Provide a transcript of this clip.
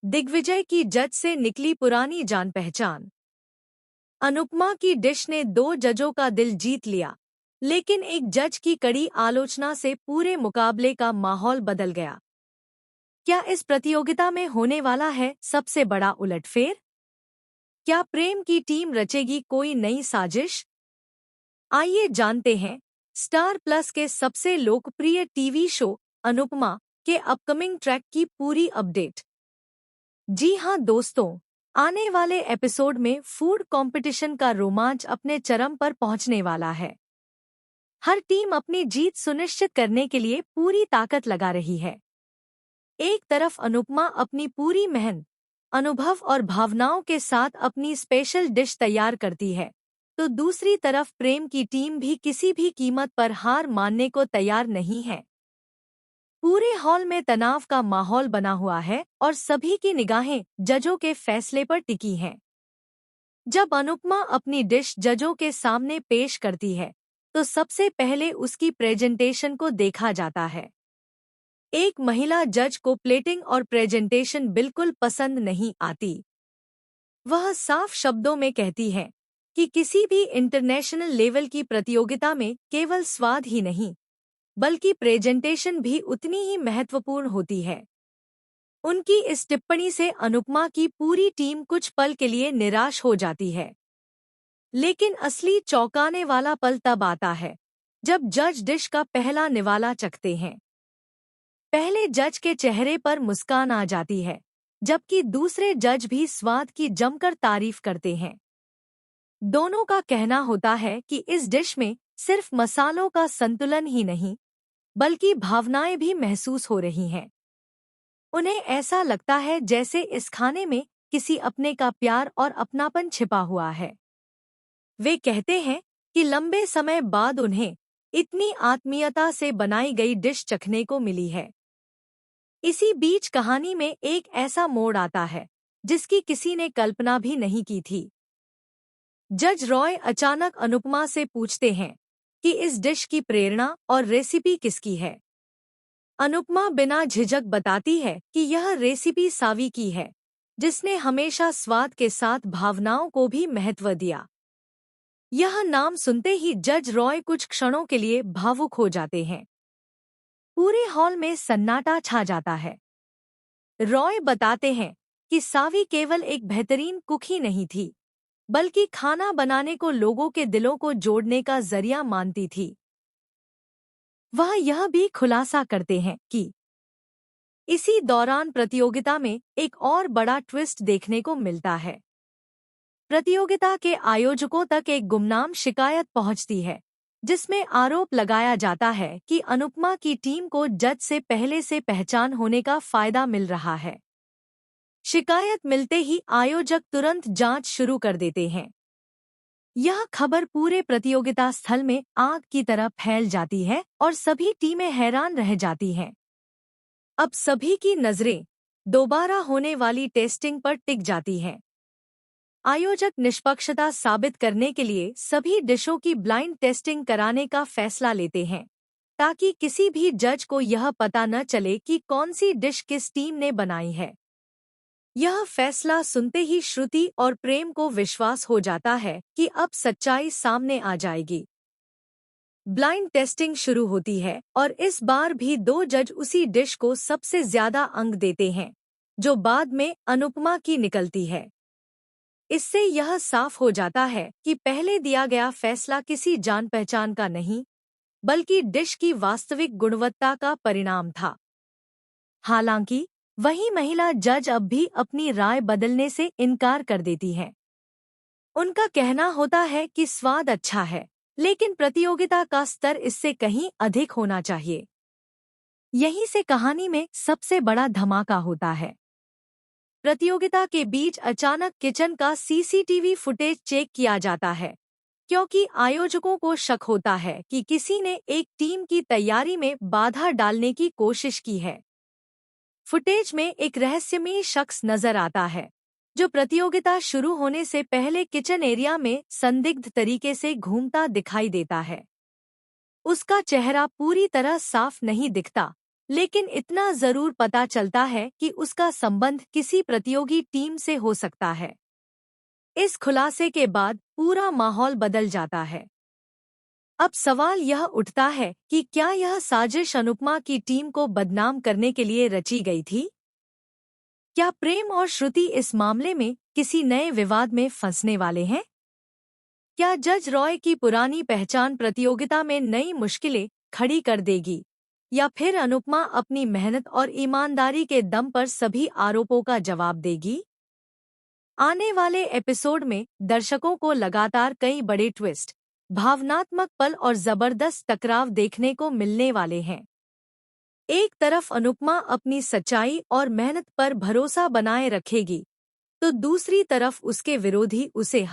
दिग्विजय की जज से निकली पुरानी जान पहचान। अनुपमा की डिश ने 2 जजों का दिल जीत लिया, लेकिन एक जज की कड़ी आलोचना से पूरे मुकाबले का माहौल बदल गया। क्या इस प्रतियोगिता में होने वाला है सबसे बड़ा उलटफेर? क्या प्रेम की टीम रचेगी कोई नई साजिश? आइए जानते हैं स्टार प्लस के सबसे लोकप्रिय टीवी शो अनुपमा के अपकमिंग ट्रैक की पूरी अपडेट। जी हां दोस्तों, आने वाले एपिसोड में फूड कंपटीशन का रोमांच अपने चरम पर पहुंचने वाला है। हर टीम अपनी जीत सुनिश्चित करने के लिए पूरी ताकत लगा रही है। एक तरफ अनुपमा अपनी पूरी मेहनत, अनुभव और भावनाओं के साथ अपनी स्पेशल डिश तैयार करती है, तो दूसरी तरफ प्रेम की टीम भी किसी भी कीमत पर हार मानने को तैयार नहीं है। पूरे हॉल में तनाव का माहौल बना हुआ है और सभी की निगाहें जजों के फैसले पर टिकी हैं। जब अनुपमा अपनी डिश जजों के सामने पेश करती है, तो सबसे पहले उसकी प्रेजेंटेशन को देखा जाता है। एक महिला जज को प्लेटिंग और प्रेजेंटेशन बिल्कुल पसंद नहीं आती। वह साफ शब्दों में कहती है कि किसी भी इंटरनेशनल लेवल की प्रतियोगिता में केवल स्वाद ही नहीं, बल्कि प्रेजेंटेशन भी उतनी ही महत्वपूर्ण होती है। उनकी इस टिप्पणी से अनुपमा की पूरी टीम कुछ पल के लिए निराश हो जाती है। लेकिन असली चौंकाने वाला पल तब आता है जब जज डिश का पहला निवाला चखते हैं। पहले जज के चेहरे पर मुस्कान आ जाती है, जबकि दूसरे जज भी स्वाद की जमकर तारीफ करते हैं। दोनों का कहना होता है कि इस डिश में सिर्फ मसालों का संतुलन ही नहीं, बल्कि भावनाएं भी महसूस हो रही हैं। उन्हें ऐसा लगता है जैसे इस खाने में किसी अपने का प्यार और अपनापन छिपा हुआ है। वे कहते हैं कि लंबे समय बाद उन्हें इतनी आत्मीयता से बनाई गई डिश चखने को मिली है। इसी बीच कहानी में एक ऐसा मोड़ आता है जिसकी किसी ने कल्पना भी नहीं की थी। जज रॉय अचानक अनुपमा से पूछते हैं कि इस डिश की प्रेरणा और रेसिपी किसकी है। अनुपमा बिना झिझक बताती है कि यह रेसिपी सावी की है, जिसने हमेशा स्वाद के साथ भावनाओं को भी महत्व दिया। यह नाम सुनते ही जज रॉय कुछ क्षणों के लिए भावुक हो जाते हैं। पूरे हॉल में सन्नाटा छा जाता है। रॉय बताते हैं कि सावी केवल एक बेहतरीन कुक ही नहीं थी, बल्कि खाना बनाने को लोगों के दिलों को जोड़ने का जरिया मानती थी। वह यह भी खुलासा करते हैं कि इसी दौरान प्रतियोगिता में एक और बड़ा ट्विस्ट देखने को मिलता है। प्रतियोगिता के आयोजकों तक एक गुमनाम शिकायत पहुंचती है, जिसमें आरोप लगाया जाता है कि अनुपमा की टीम को जज से पहले से पहचान होने का फायदा मिल रहा है। शिकायत मिलते ही आयोजक तुरंत जांच शुरू कर देते हैं। यह खबर पूरे प्रतियोगिता स्थल में आग की तरह फैल जाती है और सभी टीमें हैरान रह जाती हैं। अब सभी की नजरें दोबारा होने वाली टेस्टिंग पर टिक जाती हैं। आयोजक निष्पक्षता साबित करने के लिए सभी डिशों की ब्लाइंड टेस्टिंग कराने का फैसला लेते हैं, ताकि किसी भी जज को यह पता न चले कि कौन सी डिश किस टीम ने बनाई है। यह फैसला सुनते ही श्रुति और प्रेम को विश्वास हो जाता है कि अब सच्चाई सामने आ जाएगी। ब्लाइंड टेस्टिंग शुरू होती है और इस बार भी 2 जज उसी डिश को सबसे ज्यादा अंक देते हैं, जो बाद में अनुपमा की निकलती है। इससे यह साफ हो जाता है कि पहले दिया गया फैसला किसी जान पहचान का नहीं, बल्कि डिश की वास्तविक गुणवत्ता का परिणाम था। हालांकि वही महिला जज अब भी अपनी राय बदलने से इनकार कर देती है। उनका कहना होता है कि स्वाद अच्छा है, लेकिन प्रतियोगिता का स्तर इससे कहीं अधिक होना चाहिए। यहीं से कहानी में सबसे बड़ा धमाका होता है। प्रतियोगिता के बीच अचानक किचन का सीसीटीवी फुटेज चेक किया जाता है, क्योंकि आयोजकों को शक होता है कि किसी ने एक टीम की तैयारी में बाधा डालने की कोशिश की है। फुटेज में एक रहस्यमयी शख्स नजर आता है, जो प्रतियोगिता शुरू होने से पहले किचन एरिया में संदिग्ध तरीके से घूमता दिखाई देता है। उसका चेहरा पूरी तरह साफ नहीं दिखता, लेकिन इतना जरूर पता चलता है कि उसका संबंध किसी प्रतियोगी टीम से हो सकता है। इस खुलासे के बाद पूरा माहौल बदल जाता है। अब सवाल यह उठता है कि क्या यह साजिश अनुपमा की टीम को बदनाम करने के लिए रची गई थी? क्या प्रेम और श्रुति इस मामले में किसी नए विवाद में फंसने वाले हैं? क्या जज रॉय की पुरानी पहचान प्रतियोगिता में नई मुश्किलें खड़ी कर देगी, या फिर अनुपमा अपनी मेहनत और ईमानदारी के दम पर सभी आरोपों का जवाब देगी? आने वाले एपिसोड में दर्शकों को लगातार कई बड़े ट्विस्ट, भावनात्मक पल और जबरदस्त टकराव देखने को मिलने वाले हैं। एक तरफ अनुपमा अपनी सच्चाई और मेहनत पर भरोसा बनाए रखेगी, तो दूसरी तरफ उसके विरोधी उसे